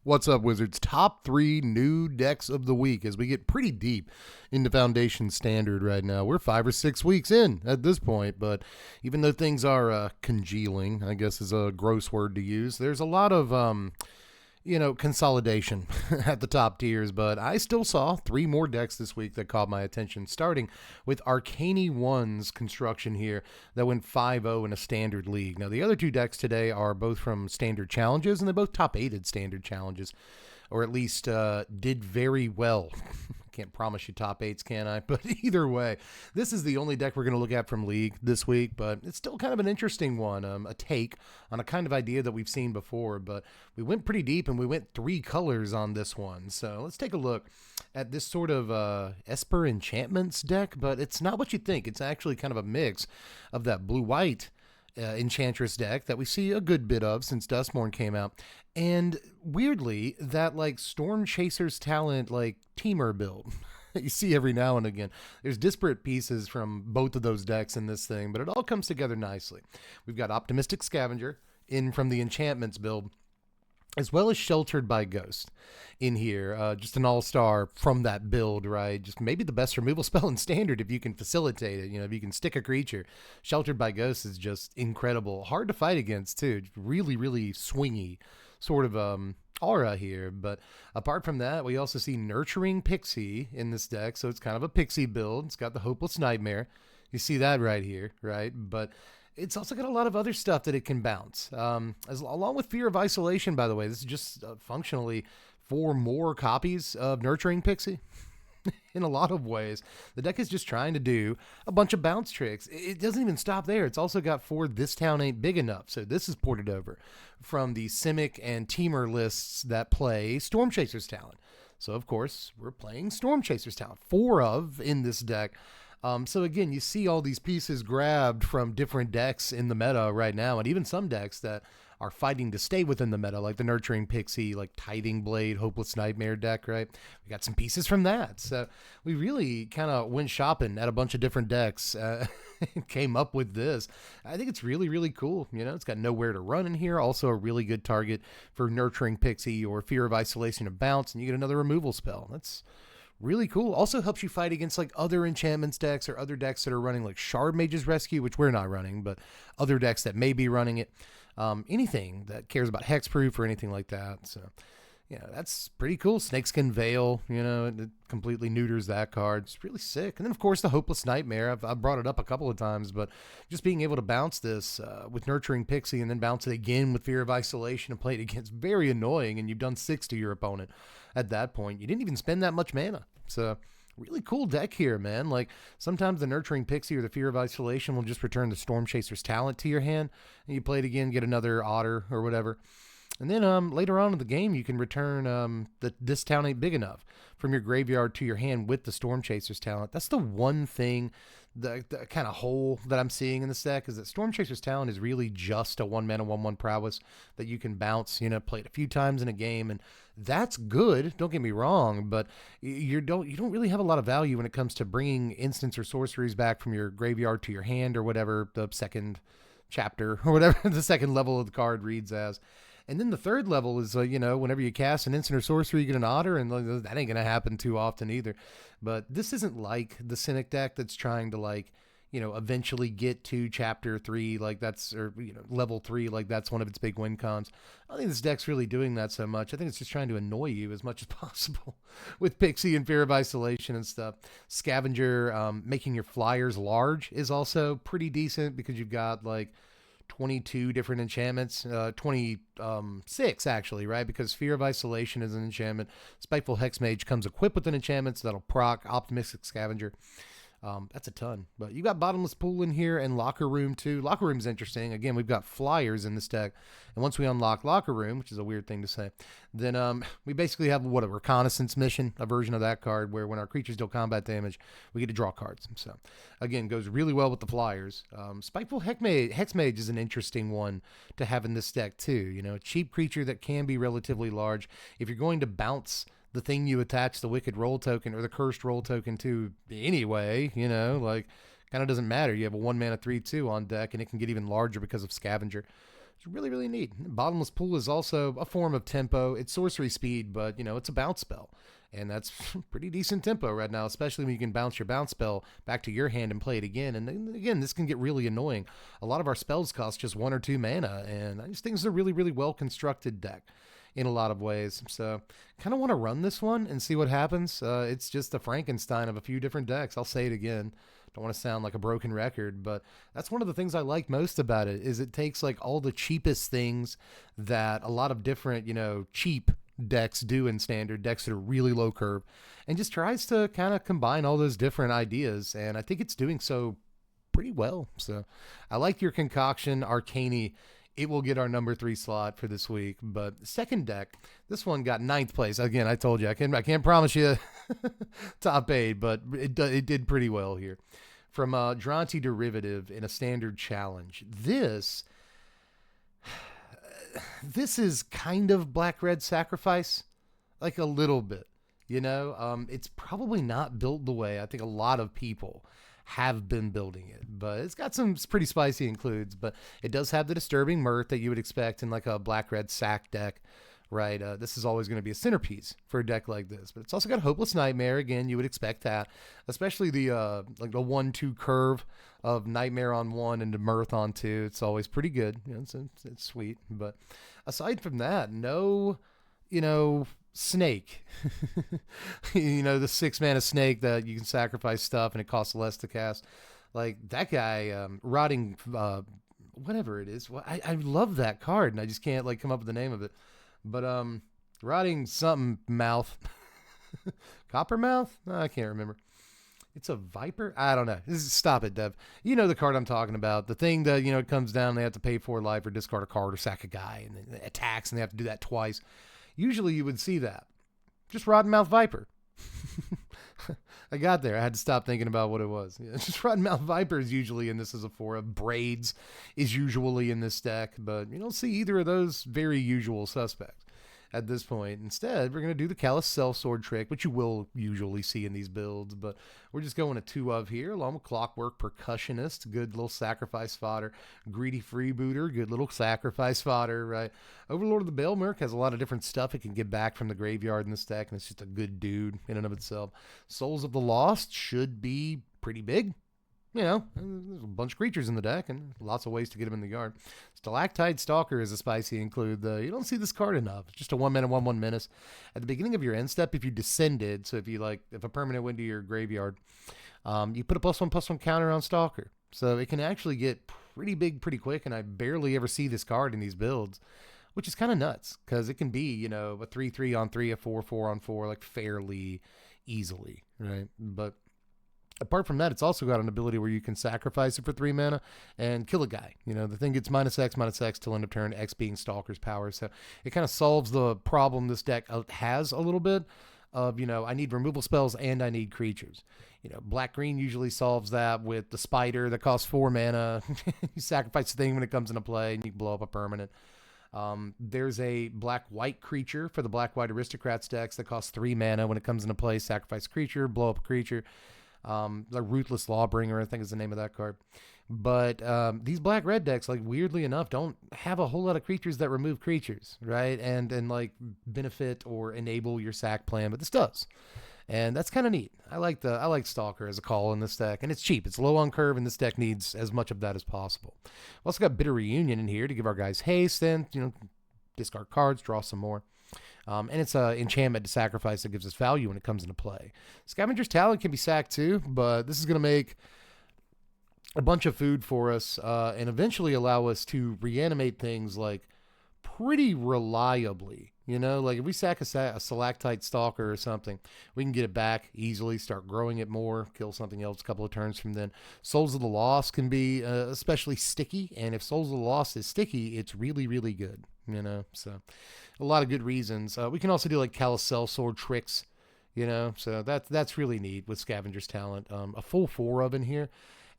What's up, Wizards? Top 3 new decks of the week as we get pretty deep into Foundation Standard right now. We're 5 or 6 weeks in at this point, but even though things are congealing, I guess is a gross word to use, there's a lot of consolidation at the top tiers, but I still saw 3 more decks this week that caught my attention, starting with Arcane One's construction here that went 5-0 in a standard league. Now, the other 2 decks today are both from standard challenges, and they both top-8'd standard challenges, or at least did very well. Can't promise you top 8s, can I? But either way, this is the only deck we're going to look at from League this week, but it's still kind of an interesting one, a take on a kind of idea that we've seen before, but we went pretty deep and we went 3 colors on this one. So let's take a look at this sort of Esper Enchantments deck, but it's not what you think. It's actually kind of a mix of that blue-white Enchantress deck that we see a good bit of since Duskmourn came out, and weirdly that like Storm Chaser's talent like teamer build that you see every now and again. There's disparate pieces from both of those decks in this thing, but it all comes together nicely. We've got Optimistic Scavenger in from the Enchantments build, as well as Sheltered by Ghost in here. Just an all-star from that build, right? Just maybe the best removal spell in Standard if you can facilitate it. If you can stick a creature. Sheltered by Ghost is just incredible. Hard to fight against, too. Really, really swingy sort of aura here. But apart from that, we also see Nurturing Pixie in this deck. So it's kind of a Pixie build. It's got the Hopeless Nightmare. You see that right here, right? But it's also got a lot of other stuff that it can bounce. Along with Fear of Isolation, by the way. This is just functionally 4 more copies of Nurturing Pixie. In a lot of ways, the deck is just trying to do a bunch of bounce tricks. It doesn't even stop there. It's also got 4 This Town Ain't Big Enough. So this is ported over from the Simic and Teamer lists that play Storm Chaser's talent. So, of course, we're playing Storm Chaser's talent. 4 of in this deck. So again, you see all these pieces grabbed from different decks in the meta right now, and even some decks that are fighting to stay within the meta, like the Nurturing Pixie, like Tithing Blade, Hopeless Nightmare deck, right? We got some pieces from that. So we really kind of went shopping at a bunch of different decks and came up with this. I think it's really, really cool. It's got Nowhere to Run in here. Also a really good target for Nurturing Pixie or Fear of Isolation and Bounce, and you get another removal spell. That's really cool. Also helps you fight against like other enchantments decks or other decks that are running like Shard Mage's Rescue, which we're not running, but other decks that may be running it. Anything that cares about hexproof or anything like that. So, that's pretty cool. Snakeskin Veil, it completely neuters that card. It's really sick. And then, of course, the Hopeless Nightmare. I've brought it up a couple of times, but just being able to bounce this with Nurturing Pixie and then bounce it again with Fear of Isolation and play it again, it's very annoying, and you've done 6 to your opponent at that point. You didn't even spend that much mana. So, really cool deck here, man. Like, sometimes the Nurturing Pixie or the Fear of Isolation will just return the Storm Chaser's talent to your hand, and you play it again, get another Otter or whatever. And then later on in the game, you can return This Town Ain't Big Enough from your graveyard to your hand with the Storm Chaser's talent. That's the one thing, the kind of hole that I'm seeing in this deck, is that Storm Chaser's talent is really just a 1-mana 1/1 prowess that you can bounce, play it a few times in a game, and that's good. Don't get me wrong, but you don't really have a lot of value when it comes to bringing instants or sorceries back from your graveyard to your hand or whatever the second chapter or whatever the second level of the card reads as. And then the third level is, whenever you cast an instant or sorcery, you get an Otter, and that ain't going to happen too often either. But this isn't like the Cynic deck that's trying to, eventually get to chapter 3, level 3, like that's one of its big win cons. I don't think this deck's really doing that so much. I think it's just trying to annoy you as much as possible with Pixie and Fear of Isolation and stuff. Scavenger, making your flyers large is also pretty decent because you've got, 22 different enchantments, 26 actually, right? Because Fear of Isolation is an enchantment. Spiteful Hexmage comes equipped with an enchantment, so that'll proc Optimistic Scavenger. That's a ton. But you got Bottomless Pool in here and Locker Room too. Locker Room's interesting. Again, we've got flyers in this deck. And once we unlock Locker Room, which is a weird thing to say, then we basically have a reconnaissance mission, a version of that card where when our creatures deal combat damage, we get to draw cards. So again, goes really well with the flyers. Spiteful Hexmage is an interesting one to have in this deck too. A cheap creature that can be relatively large. If you're going to bounce the thing you attach the Wicked Roll token or the Cursed Roll token to anyway, kind of doesn't matter. You have a 1-mana 3/2 on deck, and it can get even larger because of Scavenger. It's really, really neat. Bottomless Pool is also a form of tempo. It's sorcery speed, but, it's a bounce spell. And that's pretty decent tempo right now, especially when you can bounce your bounce spell back to your hand and play it again. And again, this can get really annoying. A lot of our spells cost just 1 or 2 mana, and I just think it's a really, really well-constructed deck in a lot of ways. So kind of want to run this one and see what happens. It's just a Frankenstein of a few different decks. I'll say it again. Don't want to sound like a broken record, but that's one of the things I like most about it is it takes like all the cheapest things that a lot of different, cheap decks do in standard, decks that are really low curve, and just tries to kind of combine all those different ideas. And I think it's doing so pretty well. So I like your concoction, Arcane. It will get our number 3 slot for this week. But second deck, this one got 9th place. Again, I told you I can't promise you top 8, but it did pretty well here. From Dronti Derivative in a standard challenge. This is kind of black-red sacrifice, like a little bit, It's probably not built the way I think a lot of people have been building it, but it's got some pretty spicy includes, but it does have the disturbing mirth that you would expect in like a black-red sack deck, right? This is always going to be a centerpiece for a deck like this, but it's also got Hopeless Nightmare. Again, you would expect that, especially the like the 1-2 curve of Nightmare on 1 and Mirth on 2. It's always pretty good. It's sweet. But aside from that, no, snake. The 6 mana snake that you can sacrifice stuff and it costs less to cast. Like that guy, Rotting, whatever it is. Well, I love that card and I just can't come up with the name of it. But Rotting something mouth. Coppermouth? No, I can't remember. It's a Viper? I don't know. Stop it, Dev. You know the card I'm talking about. The thing that, it comes down, they have to pay 4 life or discard a card or sack a guy, and then it attacks, and they have to do that twice. Usually you would see that. Just Rotten Mouth Viper. I got there. I had to stop thinking about what it was. Yeah, just Rotten Mouth Viper is usually in this as a 4. Braids is usually in this deck, but you don't see either of those very usual suspects at this point. Instead, we're going to do the Callous Sellsword trick, which you will usually see in these builds, but we're just going a 2 of here, along with Clockwork Percussionist, good little sacrifice fodder. Greedy Freebooter, good little sacrifice fodder, right? Overlord of the Balemerc has a lot of different stuff it can get back from the graveyard in this deck, and it's just a good dude in and of itself. Souls of the Lost should be pretty big. There's a bunch of creatures in the deck and lots of ways to get them in the yard. Stalactite Stalker is a spicy include. You don't see this card enough. It's just a 1 mana, 1/1 menace. At the beginning of your end step, if you descended, so if a permanent went to your graveyard, you put a +1/+1 counter on Stalker. So it can actually get pretty big pretty quick, and I barely ever see this card in these builds, which is kind of nuts because it can be, a 3/3 on 3, a 4/4 on 4, fairly easily, right? But apart from that, it's also got an ability where you can sacrifice it for 3 mana and kill a guy. The thing gets -X till end of turn, X being Stalker's power. So it kind of solves the problem this deck has a little bit of, I need removal spells and I need creatures. Black-green usually solves that with the Spider that costs 4 mana. You sacrifice the thing when it comes into play and you blow up a permanent. There's a black-white creature for the black-white Aristocrats decks that costs 3 mana when it comes into play. Sacrifice creature, blow up a creature. The Ruthless Lawbringer, I think is the name of that card. But these black-red decks, weirdly enough, don't have a whole lot of creatures that remove creatures, right? And benefit or enable your sack plan, but this does. And that's kind of neat. I like Stalker as a call in this deck, and it's cheap. It's low on curve, and this deck needs as much of that as possible. We've also got Bitter Reunion in here to give our guys haste and, discard cards, draw some more. And it's an enchantment to sacrifice that gives us value when it comes into play. Scavenger's Talent can be sacked too, but this is going to make a bunch of food for us and eventually allow us to reanimate things pretty reliably. If we sack a Stalactite Stalker or something, we can get it back easily, start growing it more, kill something else a couple of turns from then. Souls of the Lost can be especially sticky, and if Souls of the Lost is sticky, it's really, really good. So a lot of good reasons. We can also do Callous Sellsword tricks, so that's really neat with Scavenger's Talent. A full 4 of in here.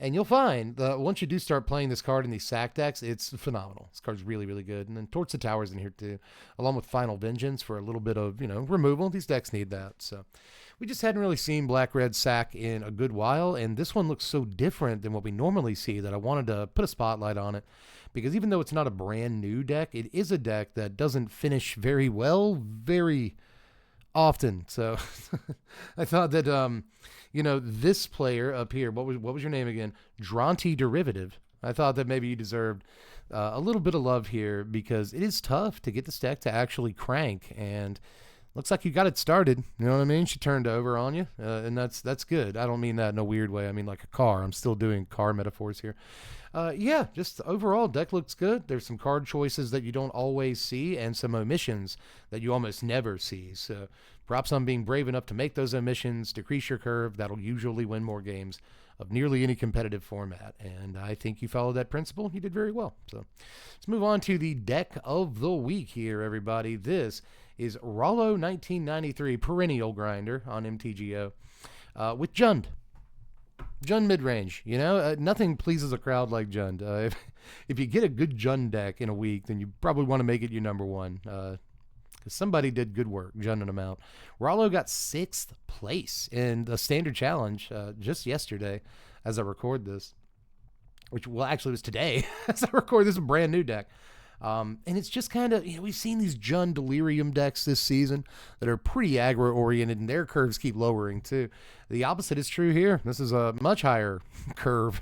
And you'll find that once you do start playing this card in these sack decks, it's phenomenal. This card's really, really good. And then Torch the Towers in here too, along with Final Vengeance for a little bit of, removal. These decks need that. So we just hadn't really seen black-red sack in a good while, and this one looks so different than what we normally see that I wanted to put a spotlight on it, because even though it's not a brand new deck, it is a deck that doesn't finish very well very often. So I thought that this player up here, what was your name again? Dronty Derivative. I thought that maybe you deserved a little bit of love here, because it is tough to get this deck to actually crank, and looks like you got it started. You know what I mean? She turned over on you, and that's good. I don't mean that in a weird way. I mean like a car. I'm still doing car metaphors here. Yeah, just overall, deck looks good. There's some card choices that you don't always see, and some omissions that you almost never see. So props on being brave enough to make those omissions, decrease your curve. That'll usually win more games of nearly any competitive format, and I think you followed that principle. You did very well. So let's move on to the deck of the week here, everybody. This is Rollo 1993, perennial grinder on MTGO, with Jund. Jund midrange. Nothing pleases a crowd like Jund. If you get a good Jund deck in a week, then you probably want to make it your number one, because somebody did good work junding them out. Rollo got 6th place in the standard challenge just yesterday as I record this, which, well, actually was today as I record this. Is a brand new deck. And it's just kind of, we've seen these Jund Delirium decks this season that are pretty aggro-oriented, and their curves keep lowering, too. The opposite is true here. This is a much higher curve,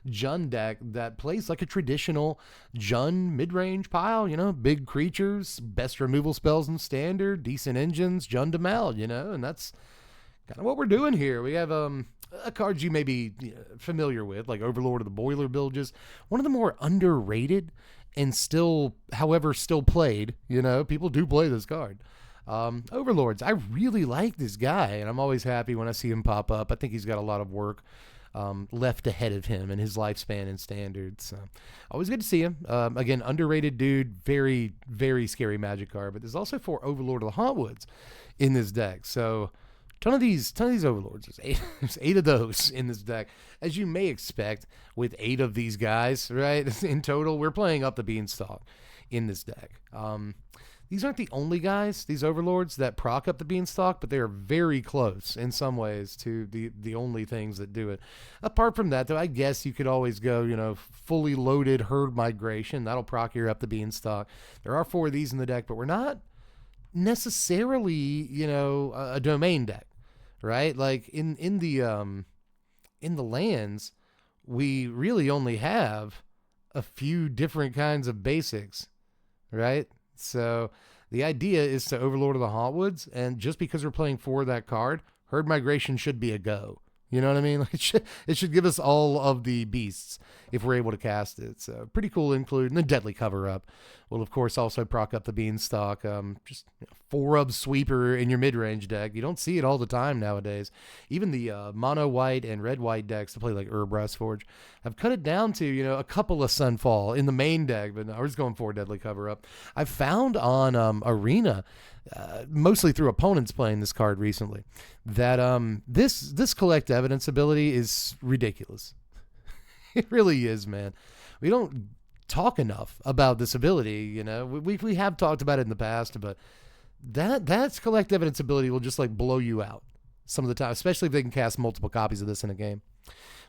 Jund deck that plays like a traditional Jund mid-range pile, big creatures, best removal spells in standard, decent engines, Jund Mal, and that's kind of what we're doing here. We have cards you may be familiar with, like Overlord of the Boiler Bilges, one of the more underrated and still played. People do play this card. Overlords, I really like this guy, and I'm always happy when I see him pop up. I think he's got a lot of work left ahead of him in his lifespan in standards. So always good to see him. Again, underrated dude, very, very scary Magic card, but there's also 4 Overlord of the Hauntwoods in this deck. So ton of these Overlords. There's 8 of those in this deck, as you may expect with 8 of these guys, right? In total, we're playing up the beanstalk in this deck. These aren't the only guys, these Overlords, that proc up the beanstalk, but they are very close in some ways to the only things that do it. Apart from that, though, I guess you could always go, fully loaded Herd Migration. That'll proc you up the beanstalk. There are 4 of these in the deck, but we're not necessarily, a domain deck. Right? Like in the lands, we really only have a few different kinds of basics, right? So the idea is to Overlord of the Hauntwoods, and just because we're playing 4 of that card, Herd Migration should be a go. You know what I mean? Like it should give us all of the beasts if we're able to cast it. So pretty cool include. And the Deadly Cover-Up will, of course, also proc up the beanstalk. Just 4-up sweeper in your mid-range deck. You don't see it all the time nowadays. Even the mono-white and red-white decks to play like Urbrass Forge have cut it down to, a couple of Sunfall in the main deck. But no, we're just going for Deadly Cover-Up. I've found on Arena, mostly through opponents playing this card recently, that this collect evidence ability is ridiculous. It really is, man. We don't talk enough about this ability. We have talked about it in the past, but that's collect evidence ability will just like blow you out some of the time, especially if they can cast multiple copies of this in a game.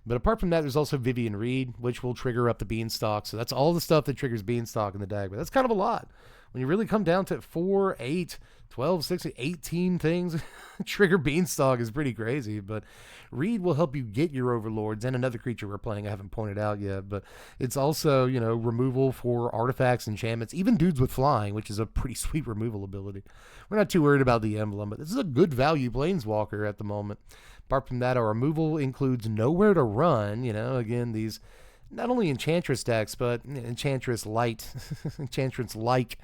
But apart from that, there's also Vivian Reed, which will trigger up the Beanstalk. So that's all the stuff that triggers Beanstalk in the deck. But that's kind of a lot. When you really come down to 4, 8, 12, 16, 18 things, trigger Beanstalk is pretty crazy. But Reed will help you get your Overlords and another creature we're playing I haven't pointed out yet. But it's also, removal for artifacts, enchantments, even dudes with flying, which is a pretty sweet removal ability. We're not too worried about the emblem, but this is a good value Planeswalker at the moment. Apart from that, our removal includes Nowhere to Run. Again, these not only Enchantress decks, but Enchantress light, Enchantress-like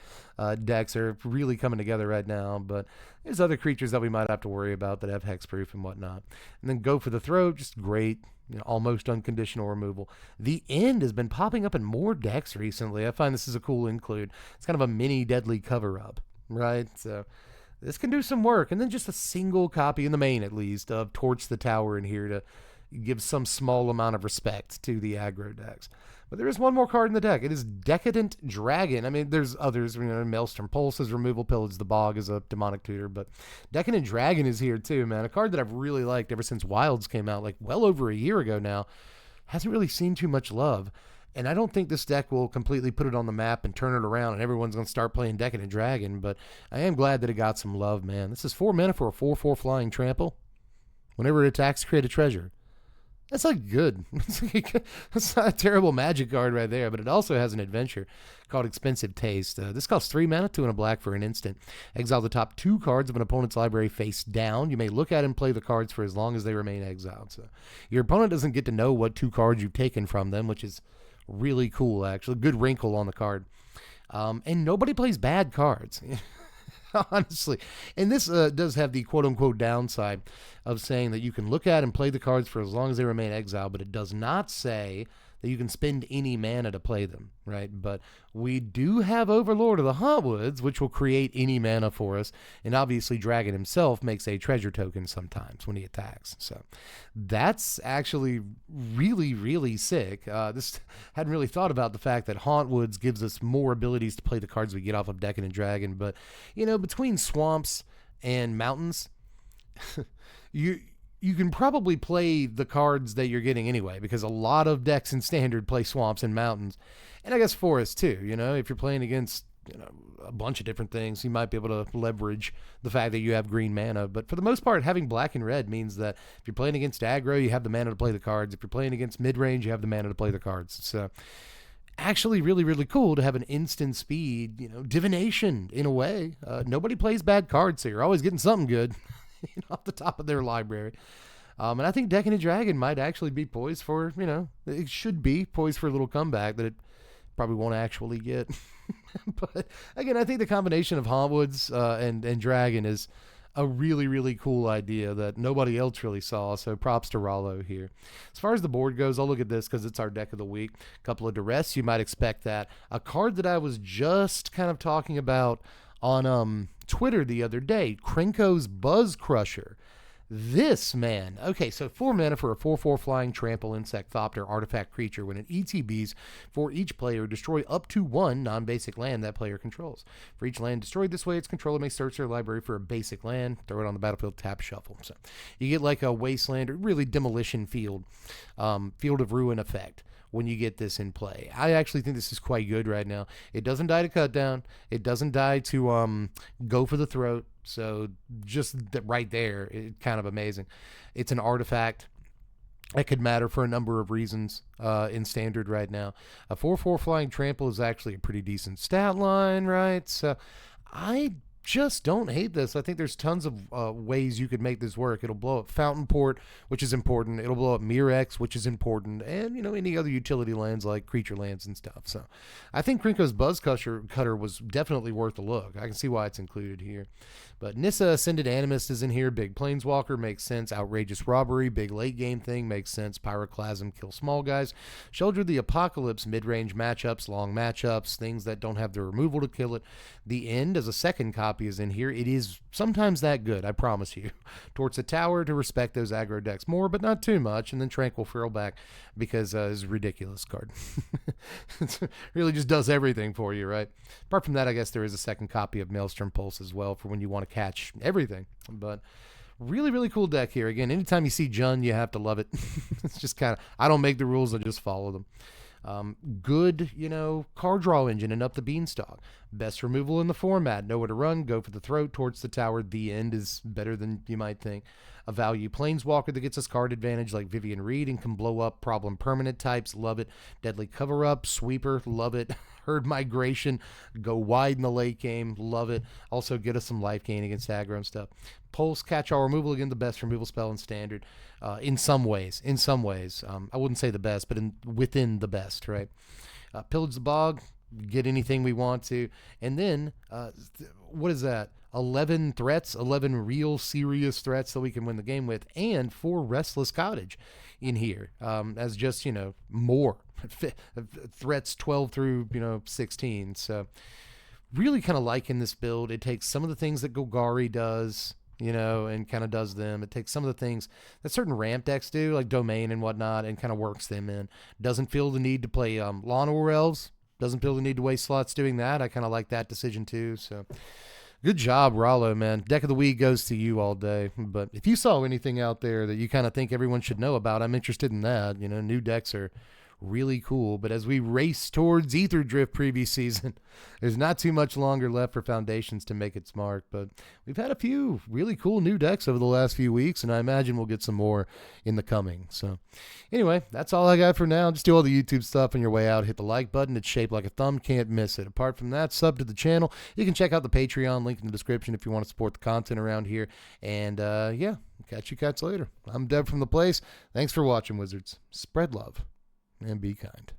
decks are really coming together right now. But there's other creatures that we might have to worry about that have hexproof and whatnot. And then Go for the Throat, just great, almost unconditional removal. The End has been popping up in more decks recently. I find this is a cool include. It's kind of a mini Deadly Cover-Up, right? So this can do some work. And then just a single copy in the main, at least, of Torch the Tower in here to give some small amount of respect to the aggro decks. But there is one more card in the deck. It is Decadent Dragon. I mean, there's others. Maelstrom Pulses, Removal Pillage the Bog is a demonic tutor, but Decadent Dragon is here too, man. A card that I've really liked ever since Wilds came out, like well over a year ago now. Hasn't really seen too much love. And I don't think this deck will completely put it on the map and turn it around and everyone's going to start playing Decadent Dragon, but I am glad that it got some love, man. This is 4 mana for a 4/4 flying trample. Whenever it attacks, create a treasure. That's like good. That's not a terrible magic card right there, but it also has an adventure called Expensive Taste. This costs 3 mana, 2 and a black for an instant. Exile the top 2 cards of an opponent's library face down. You may look at and play the cards for as long as they remain exiled. So your opponent doesn't get to know what 2 cards you've taken from them, which is really cool, actually. Good wrinkle on the card. And nobody plays bad cards. Honestly. And this does have the quote-unquote downside of saying that you can look at and play the cards for as long as they remain exiled, but it does not say that you can spend any mana to play them, right? But we do have Overlord of the Hauntwoods, which will create any mana for us, and obviously Dragon himself makes a treasure token sometimes when he attacks. So that's actually really, really sick. This hadn't really thought about the fact that Hauntwoods gives us more abilities to play the cards we get off of Decadent Dragon, but, between swamps and mountains, you can probably play the cards that you're getting anyway, because a lot of decks in Standard play swamps and mountains, and I guess forests too. If you're playing against a bunch of different things, you might be able to leverage the fact that you have green mana. But for the most part, having black and red means that if you're playing against aggro, you have the mana to play the cards. If you're playing against mid-range, you have the mana to play the cards. So actually really, really cool to have an instant speed, divination in a way. Nobody plays bad cards, so you're always getting something good off the top of their library. And I think Decadent Dragon might actually be poised for, it should be poised for a little comeback that it probably won't actually get. But again, I think the combination of Hauntwoods and Dragon is a really, really cool idea that nobody else really saw, so props to Rollo here. As far as the board goes, I'll look at this because it's our deck of the week. A couple of duress, you might expect that. A card that I was just kind of talking about on Twitter the other day, Krenko's Buzz Crusher. This, man. Okay, so 4 mana for a 4/4 flying trample insectopter artifact creature. When it ETBs for each player, destroy up to 1 non-basic land that player controls. For each land destroyed this way, its controller may search their library for a basic land, throw it on the battlefield, tap, shuffle. So you get like a wasteland or really demolition field, field of ruin effect when you get this in play. I actually think this is quite good right now. It doesn't die to cut down. It doesn't die to go for the throat. So just right there, it's kind of amazing. It's an artifact. It could matter for a number of reasons in Standard right now. A 4/4 flying trample is actually a pretty decent stat line, right? So I just don't hate this. I think there's tons of ways you could make this work. It'll blow up Fountain Port, which is important. It'll blow up Mirex, which is important, and any other utility lands like creature lands and stuff. So I think Krenko's Buzz Cutter was definitely worth a look. I can see why it's included here. But Nissa Ascended Animist is in here. Big Planeswalker makes sense. Outrageous Robbery, big late game thing makes sense. Pyroclasm, kill small guys. Shoulder the Apocalypse, mid-range matchups, long matchups, things that don't have the removal to kill it. The End as a second copy is in here. It is sometimes that good, I promise you. Towards the Tower to respect those aggro decks more, but not too much. And then Tranquil Furlback because it's a ridiculous card. It really just does everything for you, right? Apart from that, I guess there is a second copy of Maelstrom Pulse as well for when you want to catch everything. But really, really cool deck here. Again, anytime you see Jund, you have to love it. It's just kind of, I don't make the rules, I just follow them. Good, card draw engine and up the beanstalk. Best removal in the format. Nowhere to run. Go for the throat. Towards the Tower. The End is better than you might think. A value planeswalker that gets us card advantage like Vivian Reed and can blow up problem permanent types. Love it. Deadly cover up. Sweeper. Love it. Herd migration. Go wide in the late game. Love it. Also get us some life gain against aggro and stuff. Pulse, catch all removal, again the best removal spell in Standard. In some ways, I wouldn't say the best, but within the best, right? Pillage the Bog, get anything we want to, and then what is that? 11 threats, 11 real serious threats that we can win the game with, and 4 Restless Cottage in here as just more threats 12 through 16. So really kind of liking this build. It takes some of the things that Golgari does. and kind of does them. It takes some of the things that certain ramp decks do, like Domain and whatnot, and kind of works them in. Doesn't feel the need to play Lawn War Elves. Doesn't feel the need to waste slots doing that. I kind of like that decision too. So good job, Rollo, man. Deck of the week goes to you all day. But if you saw anything out there that you kind of think everyone should know about, I'm interested in that. New decks are really cool. But as we race towards Ether Drift preview season, there's not too much longer left for Foundations to make its mark. But we've had a few really cool new decks over the last few weeks, and I imagine we'll get some more in the coming. So anyway, that's all I got for now. Just do all the YouTube stuff on your way out. Hit the like button. It's shaped like a thumb. Can't miss it. Apart from that, sub to the channel. You can check out the Patreon link in the description if you want to support the content around here. And yeah, catch you cats later. I'm Deb from The Place. Thanks for watching, Wizards. Spread love and be kind.